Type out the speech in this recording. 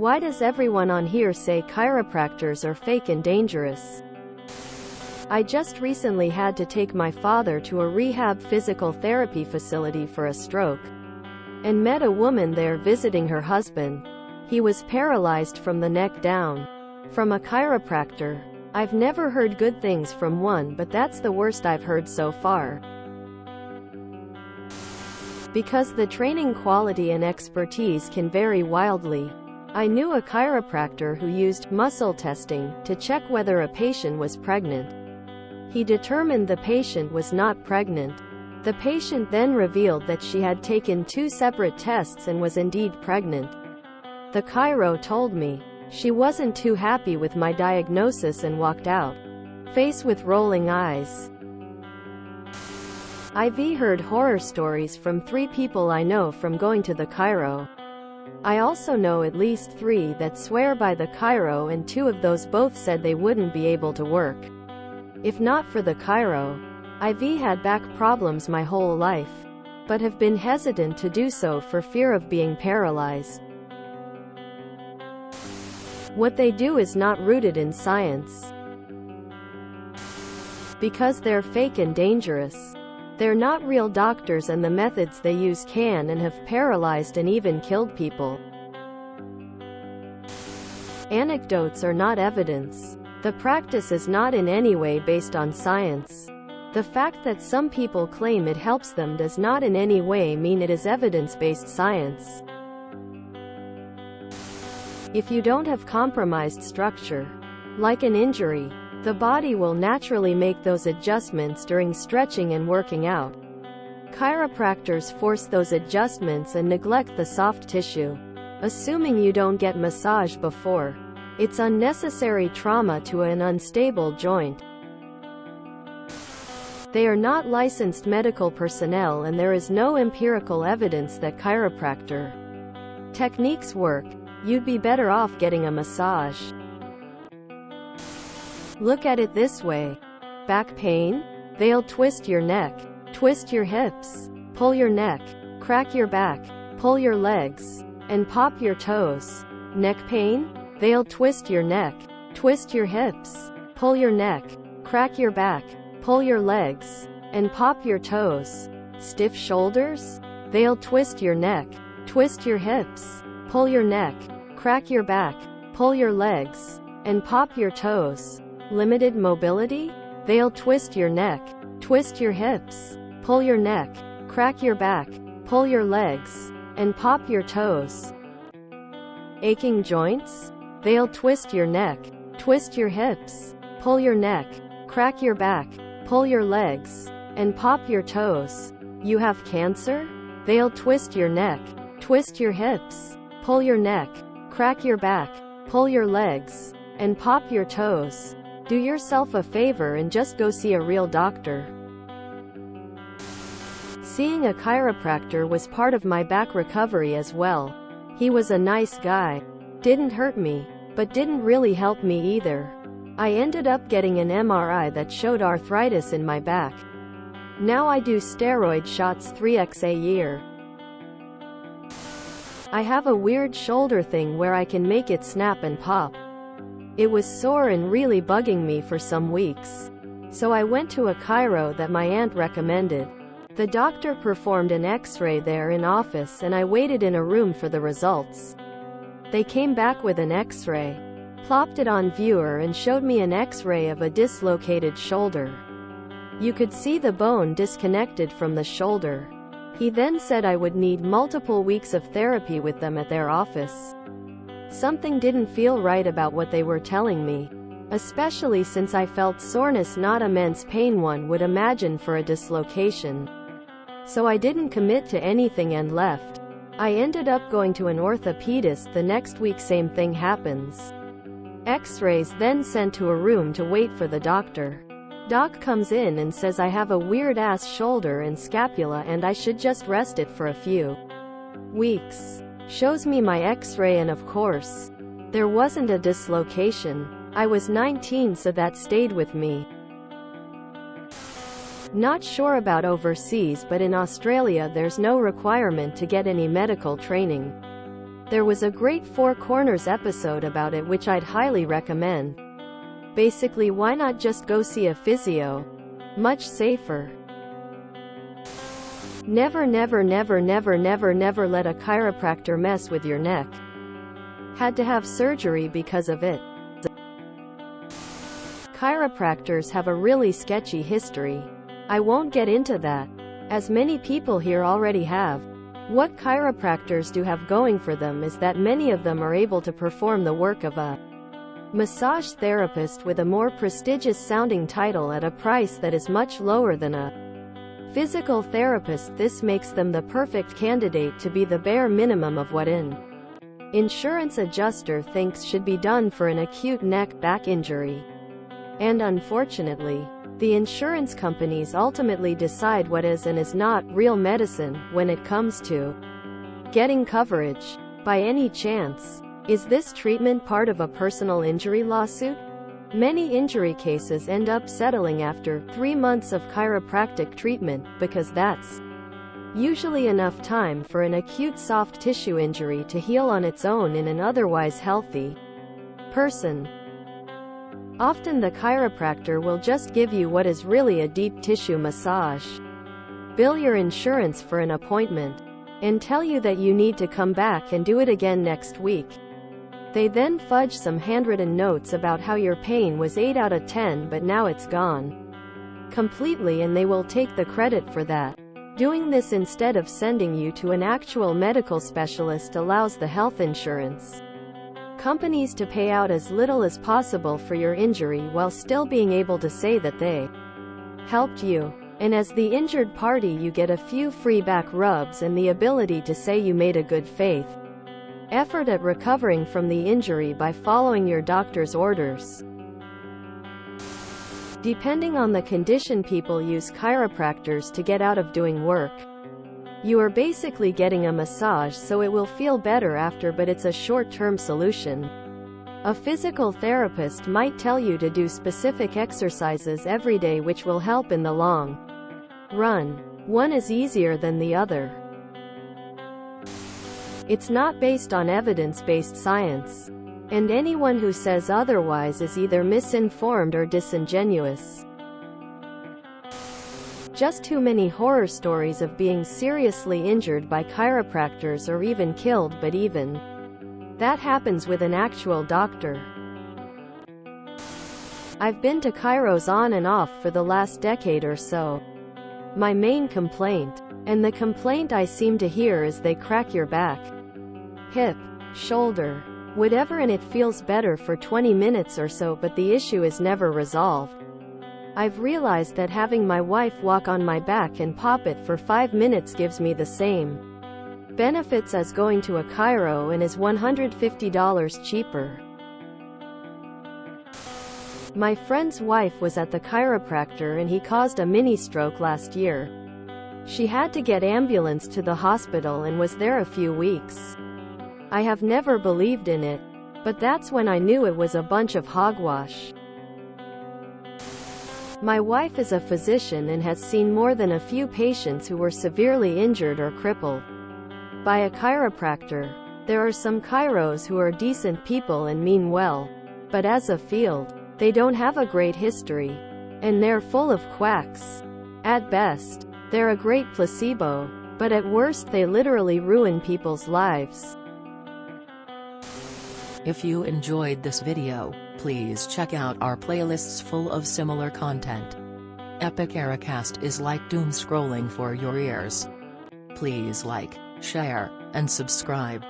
Why does everyone on here say chiropractors are fake and dangerous? I just recently had to take my father to a rehab physical therapy facility for a stroke, and met a woman there visiting her husband. He was paralyzed from the neck down. From a chiropractor. I've never heard good things from one, but that's the worst I've heard so far. Because the training quality and expertise can vary wildly. I knew a chiropractor who used muscle testing to check whether a patient was pregnant. He determined the patient was not pregnant. The patient then revealed that she had taken 2 separate tests and was indeed pregnant. The chiro told me she wasn't too happy with my diagnosis and walked out, face with rolling eyes. I've heard horror stories from 3 people I know from going to the chiro. I also know at least 3 that swear by the chiro, and 2 of those both said they wouldn't be able to work if not for the chiro. I've had back problems my whole life, but have been hesitant to do so for fear of being paralyzed. What they do is not rooted in science. Because they're fake and dangerous. They're not real doctors, and the methods they use can and have paralyzed and even killed people. Anecdotes are not evidence. The practice is not in any way based on science. The fact that some people claim it helps them does not in any way mean it is evidence-based science. If you don't have compromised structure, like an injury, the body will naturally make those adjustments during stretching and working out. Chiropractors force those adjustments and neglect the soft tissue, assuming you don't get massage before. It's unnecessary trauma to an unstable joint. They are not licensed medical personnel, and there is no empirical evidence that chiropractor techniques work. You'd be better off getting a massage. Look at it this way. Back pain? They'll twist your neck, twist your hips, pull your neck, crack your back, pull your legs, and pop your toes. Neck pain? They'll twist your neck, twist your hips, pull your neck, crack your back, pull your legs, and pop your toes. Stiff shoulders? They'll twist your neck, twist your hips, pull your neck, crack your back, pull your legs, and pop your toes. Limited mobility? They'll twist your neck, twist your hips, pull your neck, crack your back, pull your legs, and pop your toes. Aching joints? They'll twist your neck, twist your hips, pull your neck, crack your back, pull your legs, and pop your toes. You have cancer? They'll twist your neck, twist your hips, pull your neck, crack your back, pull your legs, and pop your toes. Do yourself a favor and just go see a real doctor. Seeing a chiropractor was part of my back recovery as well. He was a nice guy. Didn't hurt me, but didn't really help me either. I ended up getting an MRI that showed arthritis in my back. Now I do steroid shots 3x a year. I have a weird shoulder thing where I can make it snap and pop. It was sore and really bugging me for some weeks. So I went to a chiro that my aunt recommended. The doctor performed an X-ray there in office, and I waited in a room for the results. They came back with an X-ray, plopped it on viewer, and showed me an X-ray of a dislocated shoulder. You could see the bone disconnected from the shoulder. He then said I would need multiple weeks of therapy with them at their office. Something didn't feel right about what they were telling me, especially since I felt soreness, not immense pain one would imagine for a dislocation. So I didn't commit to anything and left. I ended up going to an orthopedist the next week. Same thing happens. X-rays, then sent to a room to wait for the doctor. Doc comes in and says I have a weird ass shoulder and scapula and I should just rest it for a few weeks. Shows me my X-ray, and of course, there wasn't a dislocation. I was 19, so that stayed with me. Not sure about overseas, but in Australia there's no requirement to get any medical training. There was a great Four Corners episode about it which I'd highly recommend. Basically, why not just go see a physio? Much safer. Never never never never never never let a chiropractor mess with your neck. Had to have surgery because of it. Chiropractors have a really sketchy history. I won't get into that, as many people here already have. What chiropractors do have going for them is that many of them are able to perform the work of a massage therapist with a more prestigious sounding title at a price that is much lower than a physical therapist. This makes them the perfect candidate to be the bare minimum of what an insurance adjuster thinks should be done for an acute neck-back injury. And unfortunately, the insurance companies ultimately decide what is and is not real medicine when it comes to getting coverage. By any chance, is this treatment part of a personal injury lawsuit? Many injury cases end up settling after 3 months of chiropractic treatment, because that's usually enough time for an acute soft tissue injury to heal on its own in an otherwise healthy person. Often the chiropractor will just give you what is really a deep tissue massage, bill your insurance for an appointment, and tell you that you need to come back and do it again next week. They then fudge some handwritten notes about how your pain was 8 out of 10 but now it's gone completely, and they will take the credit for that. Doing this instead of sending you to an actual medical specialist allows the health insurance companies to pay out as little as possible for your injury while still being able to say that they helped you. And as the injured party, you get a few free back rubs and the ability to say you made a good faith effort at recovering from the injury by following your doctor's orders. Depending on the condition, people use chiropractors to get out of doing work. You are basically getting a massage so it will feel better after, but it's a short-term solution. A physical therapist might tell you to do specific exercises every day which will help in the long run. One is easier than the other. It's not based on evidence-based science, and anyone who says otherwise is either misinformed or disingenuous. Just too many horror stories of being seriously injured by chiropractors or even killed, but even that happens with an actual doctor. I've been to chiros on and off for the last decade or so. My main complaint, and the complaint I seem to hear, is they crack your back, hip, shoulder, whatever, and it feels better for 20 minutes or so, but the issue is never resolved. I've realized that having my wife walk on my back and pop it for 5 minutes gives me the same benefits as going to a chiro and is $150 cheaper. My friend's wife was at the chiropractor and he caused a mini stroke last year. She had to get ambulance to the hospital and was there a few weeks. I have never believed in it, but that's when I knew it was a bunch of hogwash. My wife is a physician and has seen more than a few patients who were severely injured or crippled by a chiropractor. There are some chiros who are decent people and mean well, but as a field, they don't have a great history, and they're full of quacks. At best, they're a great placebo, but at worst they literally ruin people's lives. If you enjoyed this video, please check out our playlists full of similar content. Epic Ericast is like doom scrolling for your ears. Please like, share, and subscribe.